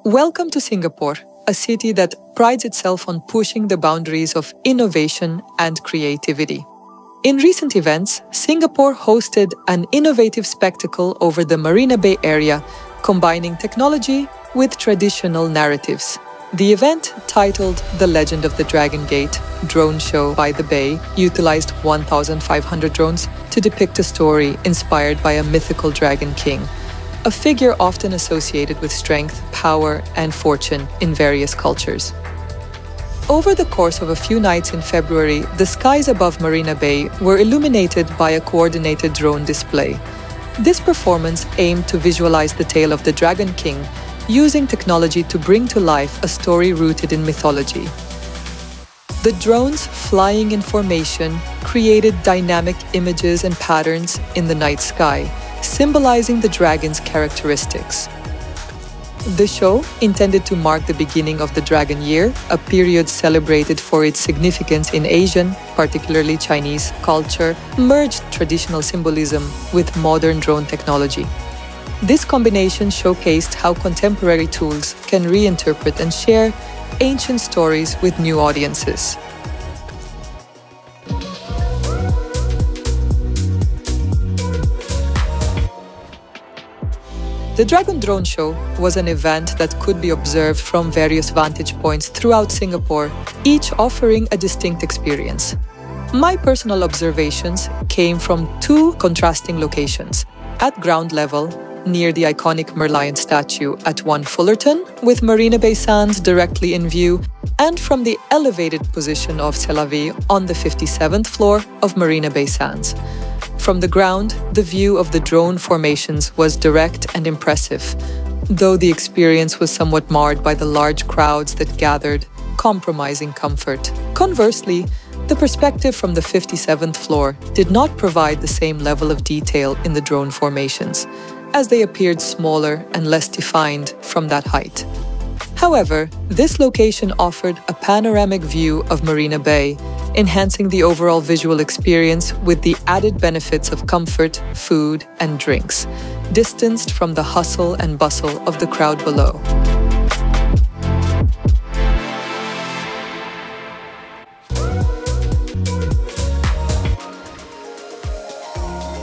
Welcome to Singapore, a city that prides itself on pushing the boundaries of innovation and creativity. In recent events, Singapore hosted an innovative spectacle over the Marina Bay area, combining technology with traditional narratives. The event, titled The Legend of the Dragon Gate Drone Show by the Bay, utilized 1,500 drones to depict a story inspired by a mythical dragon king, a figure often associated with strength, power, and fortune in various cultures. Over the course of a few nights in February, the skies above Marina Bay were illuminated by a coordinated drone display. This performance aimed to visualize the tale of the Dragon King, using technology to bring to life a story rooted in mythology. The drones, flying in formation, created dynamic images and patterns in the night sky, symbolizing the dragon's characteristics. The show, intended to mark the beginning of the Dragon Year, a period celebrated for its significance in Asian, particularly Chinese, culture, merged traditional symbolism with modern drone technology. This combination showcased how contemporary tools can reinterpret and share ancient stories with new audiences. The Dragon Drone Show was an event that could be observed from various vantage points throughout Singapore, each offering a distinct experience. My personal observations came from two contrasting locations: at ground level, near the iconic Merlion statue at 1 Fullerton, with Marina Bay Sands directly in view, and from the elevated position of C'est la Vie on the 57th floor of Marina Bay Sands. From the ground, the view of the drone formations was direct and impressive, though the experience was somewhat marred by the large crowds that gathered, compromising comfort. Conversely, the perspective from the 57th floor did not provide the same level of detail in the drone formations, as they appeared smaller and less defined from that height. However, this location offered a panoramic view of Marina Bay, enhancing the overall visual experience with the added benefits of comfort, food, and drinks, distanced from the hustle and bustle of the crowd below.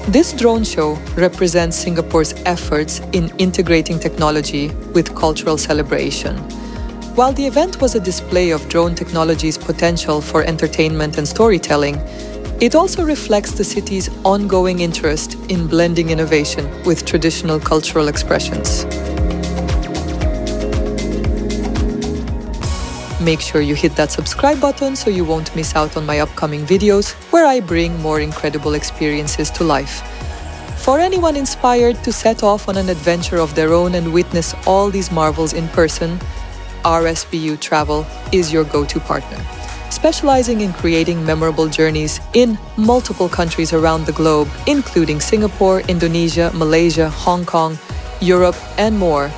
This drone show represents Singapore's efforts in integrating technology with cultural celebration. While the event was a display of drone technology's potential for entertainment and storytelling, it also reflects the city's ongoing interest in blending innovation with traditional cultural expressions. Make sure you hit that subscribe button so you won't miss out on my upcoming videos, where I bring more incredible experiences to life. For anyone inspired to set off on an adventure of their own and witness all these marvels in person, RSBU Travel is your go-to partner. Specializing in creating memorable journeys in multiple countries around the globe, including Singapore, Indonesia, Malaysia, Hong Kong, Europe, and more,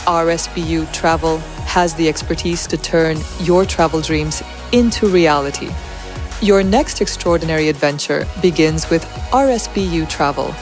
RSBU Travel has the expertise to turn your travel dreams into reality. Your next extraordinary adventure begins with RSBU Travel.